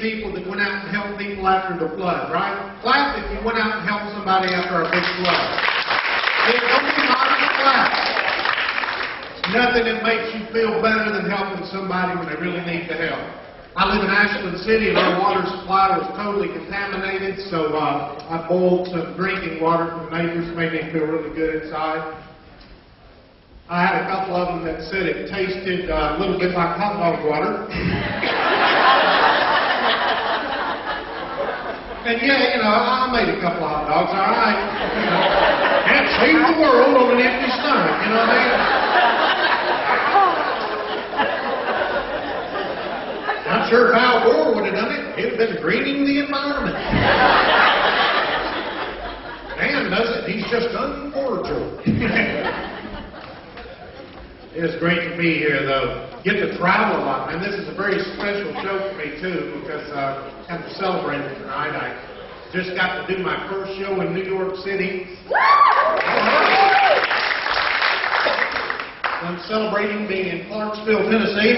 people that went out and helped people after the flood, right? Clap if you went out and helped somebody after a big flood. Yeah, don't be modest, clap. There's nothing that makes you feel better than helping somebody when they really need the help. I live in Ashland City and our water supply was totally contaminated, so I boiled some drinking water from neighbors, made me feel really good inside. I had a couple of them that said it tasted a little bit like hot dog water. And yeah, you know, I made a couple of hot dogs, all right. You know, can't save the world on an empty stomach, you know what I mean? Not sure if Al Gore would have done it. He'd have been greening the environment. Dan does it. He's just uncordial. It's great to be here, though. Get to travel a lot, and this is a very special show for me, too, because I'm celebrating tonight. I just got to do my first show in New York City. I'm celebrating being in Clarksville, Tennessee.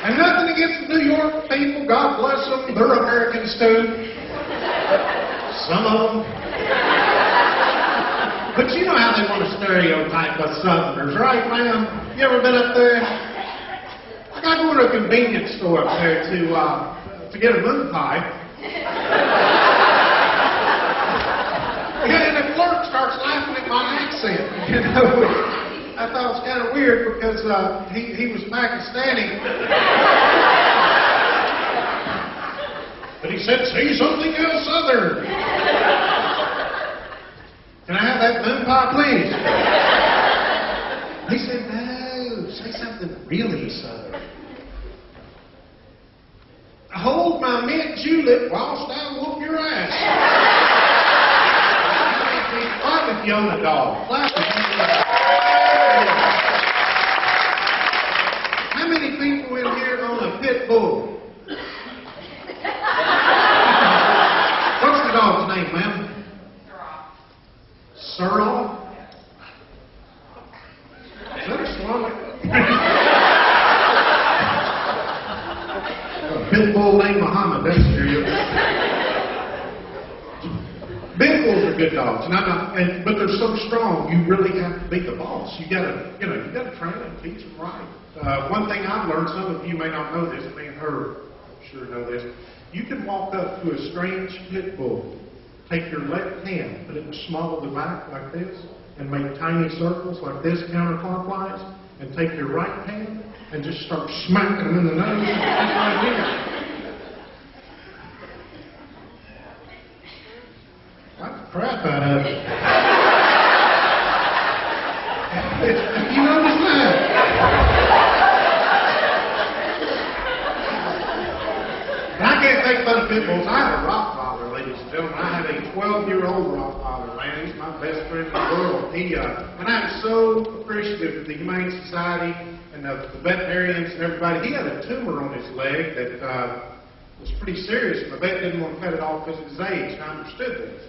And nothing against the New York people. God bless them. They're Americans, too. Some of them. But you know how they want to stereotype us Southerners, right, ma'am? You ever been up there? I got to go to a convenience store up there to get a moon pie. And the clerk starts laughing at my accent. You know, I thought it was kind of weird because he was Pakistani. But he said, "Say something else, Southern." Can I have that moon pie, please? He said, "No, say something really Southern." "Hold my mint julep whilst I whoop your ass." Clap if you own a dog. Clap if you own a dog. How many people in here own a pit bull? What's the dog's name, ma'am? Sorrel? Is that a swallow? A pit bull named Muhammad, that's true. Pit bulls are good dogs, but they're so strong. You really have to be the boss. You gotta train them, teach them right. One thing I've learned, some of you may not know this, me and her, I'm sure know this. You can walk up to a strange pit bull, take your left hand, put it in the small of the back like this, and make tiny circles like this counterclockwise, and take your right hand and just start smacking them in the nose. Just right here. That's the crap out of it. You notice that? And I can't make fun of pit bulls. I have a Rottweiler, ladies and gentlemen. I have a 12-year-old Rottweiler, man. He's my best friend in the world. And I'm so appreciative of the Humane Society and the veterinarians and everybody. He had a tumor on his leg that was pretty serious. My vet didn't want to cut it off because of his age, and I understood this.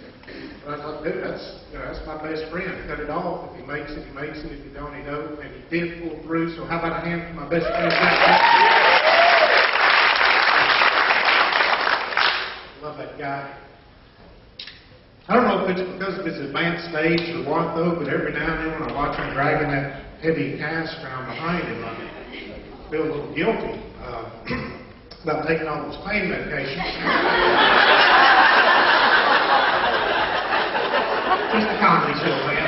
But I thought, dude, that's my best friend. Cut it off. If he makes it, he makes it. If he don't, he don't. And he did pull through. So how about a hand for my best friend? Love that guy. I don't know if it's because of his advanced stage or what, though, but every now and then when I watch him dragging that heavy cast around behind him, I feel a little guilty about taking all those pain medications. Just a comedy show, man.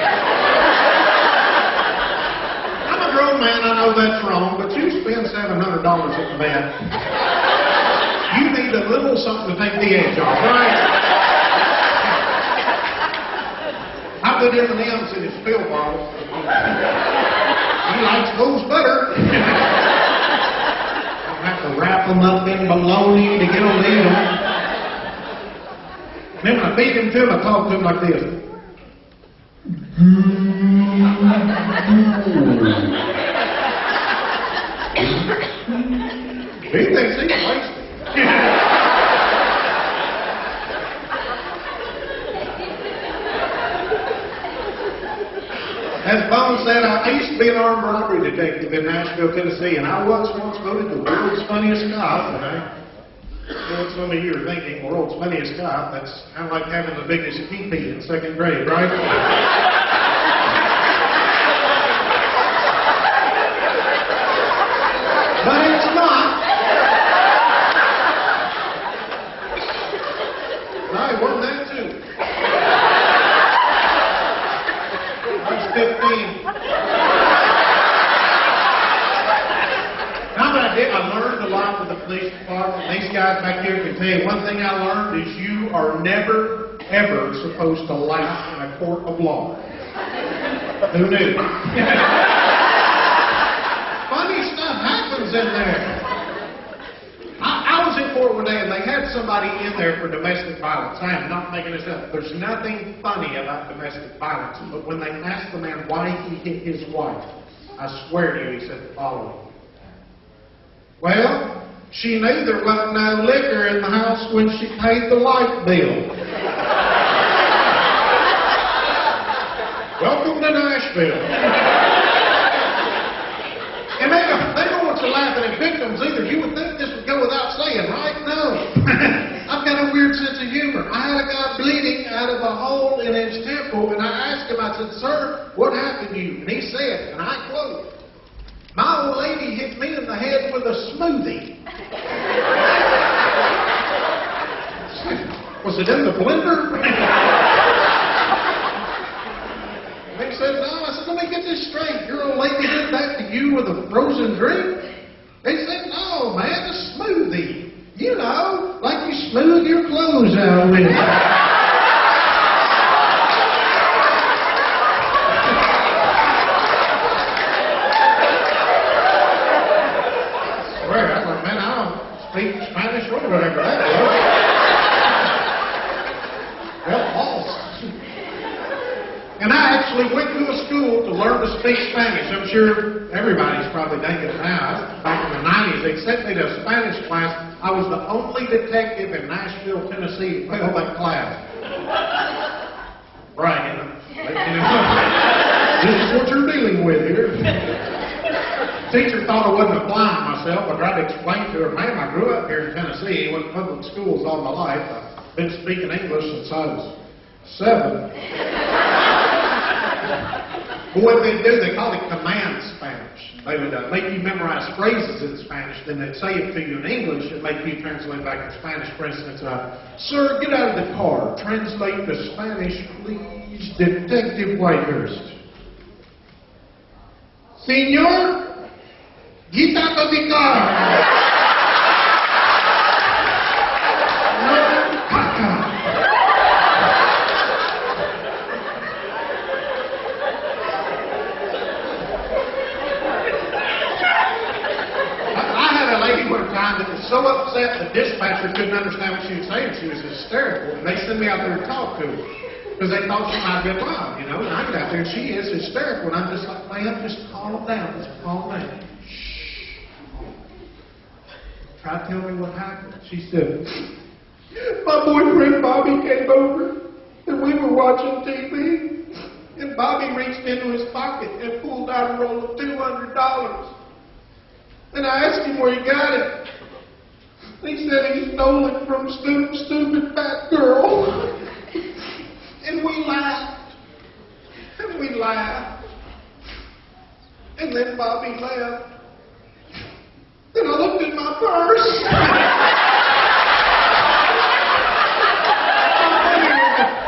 I'm a grown man, I know that's wrong, but you spend $700 at the vet. You need a little something to take the edge off, right? I put M&M's in his pill bottle. He likes those better. I have to wrap them up in bologna to get them to eat them. And then when I feed him to him, I talk to him like this. He thinks he's wasted. As Bone said, I used to be an armed robbery detective in Nashville, Tennessee, and I was once voted the world's funniest cop. And I know what some of you are thinking, world's funniest cop, that's kind of like having the biggest pee-pee in second grade, right? But it's not. I won that too. I was 15. Now that I did, I learned a lot with the police department. These guys back here can tell you one thing I learned is you are never, ever supposed to laugh in a court of law. Who knew? Funny stuff happens in there. I was in court one day and they had somebody in there for domestic violence. I am not making this up. There's nothing funny about domestic violence. But when they asked the man why he hit his wife, I swear to you, he said the following. Well, she knew there wasn't no liquor in the house when she paid the light bill. Welcome to Nashville. And they don't want you laughing at victims either. You would think this would go without saying, right? No. I've got a weird sense of humor. I had a guy bleeding out of a hole in his temple, and I asked him, I said, sir, what happened to you? And he said, and I quote, my old lady hit me in the head with a smoothie. Was it in the blender? And he said, no. I said, let me get this straight. Your old lady did that to you with a frozen drink? He said, no, man, a smoothie. You know, like you smooth your clothes out with. Spanish or whatever that was. Well, false. And I actually went to a school to learn to speak Spanish. I'm sure everybody's probably thinking it now. Back in the 90s, they sent me to a Spanish class. I was the only detective in Nashville, Tennessee to fail that class. Right, you know. This is what you're dealing with here. The teacher thought I wasn't applying myself. I tried to explain to her, ma'am, I grew up here in Tennessee. I went to public schools all my life. I've been speaking English since I was 7. But what they do, they call it command Spanish. They would make you memorize phrases in Spanish, then they'd say it to you in English and make you translate back to Spanish. For instance, sir, get out of the car. Translate to Spanish, please. Detective Whitehurst. Señor, get out of the car. No, caca. I had a lady one time that was so upset the dispatcher couldn't understand what she was saying. She was hysterical. And they sent me out there to talk to her because they thought she might be loud, you know. And I get out there and she is hysterical. And I'm just like, ma'am, just calm down. Just calm down. Try to tell me what happened. She said, my boyfriend Bobby came over and we were watching TV and Bobby reached into his pocket and pulled out a roll of $200. And I asked him where he got it. He said he stole it from stupid fat girl. And we laughed. And we laughed. And then Bobby left. Then I looked in my purse.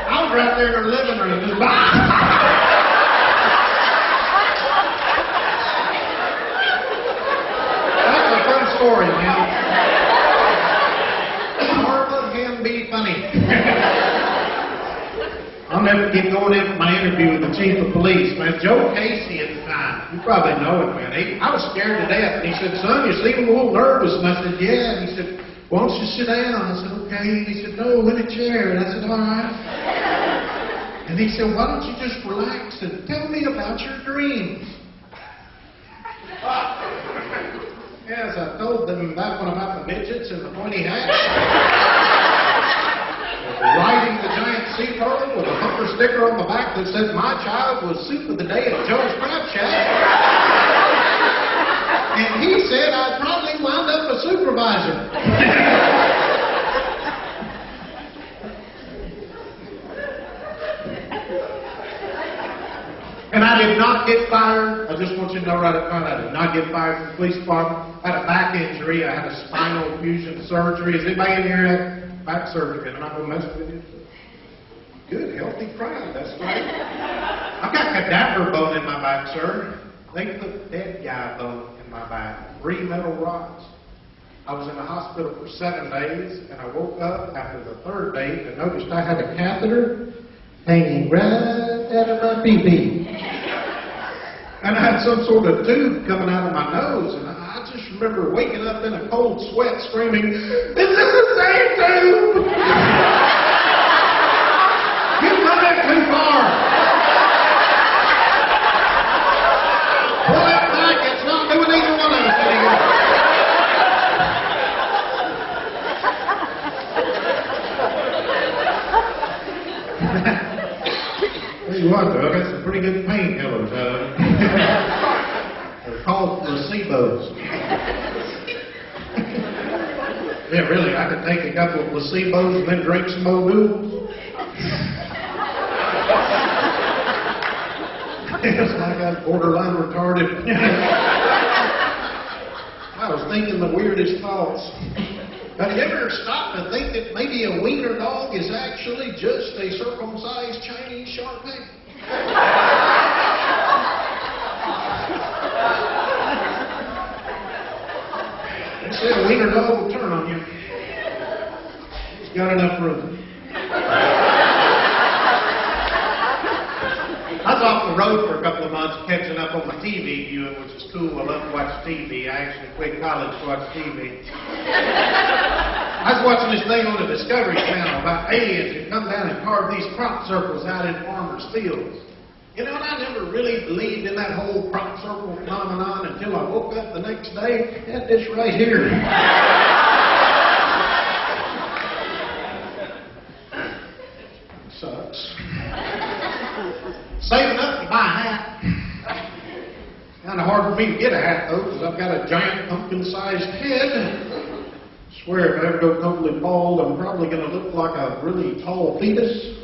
I was right there in her living room. Just That's a fun story, man. Martha can be funny. I'll never get going into my interview with the chief of police, man. Joe Casey at the time. You probably know it, man. I was scared to death. And he said, son, you seem a little nervous. And I said, yeah. And he said, why don't you sit down? I said, okay. And he said, no, in a chair. And I said, all right. And he said, why don't you just relax and tell me about your dreams? Yes, I told them that one about the midgets and the pointy hats. Riding the giant seat card with a bumper sticker on the back that said, "My child was soup of the day at Joe's Crab Shack." And he said I'd probably wind up a supervisor. And I did not get fired. I just want you to know right up front, I did not get fired from the police department. I had a back injury. I had a spinal fusion surgery. Has anybody in here had back surgery? I'm not going to mess with you. Good, healthy crowd. That's great. I've got cadaver bone in my back, sir. They put dead guy bone in my back. 3 metal rods. I was in the hospital for 7 days, and I woke up after the 3rd day and noticed I had a catheter hanging right out of my pee-pee. And I had some sort of tube coming out of my nose, and I just remember waking up in a cold sweat screaming, "Is this the same tube?" You've run it too far. Pull it back, it's not doing either one of us anymore. Tell you what, though, I got some pretty good painkillers. They're called placebos. Yeah, really, I could take a couple of placebos and then drink some O'Doul's. It's like I was borderline retarded. I was thinking the weirdest thoughts. Have you ever stopped to think that maybe a wiener dog is actually just a circumcised Chinese Shar Pei? They say a wiener dog will turn on you. He's got enough room. I was off the road for a couple of months catching up on my TV viewing, which is cool. I love to watch TV. I actually quit college to watch TV. I was watching this thing on the Discovery Channel about aliens who come down and carve these crop circles out in farmers' fields. You know, and I never really believed in that whole crop circle phenomenon until I woke up the next day at this right here. Sucks. Saving up to buy a hat. Kind of hard for me to get a hat, though, because I've got a giant pumpkin-sized head. I swear if I ever go totally bald, I'm probably going to look like a really tall fetus.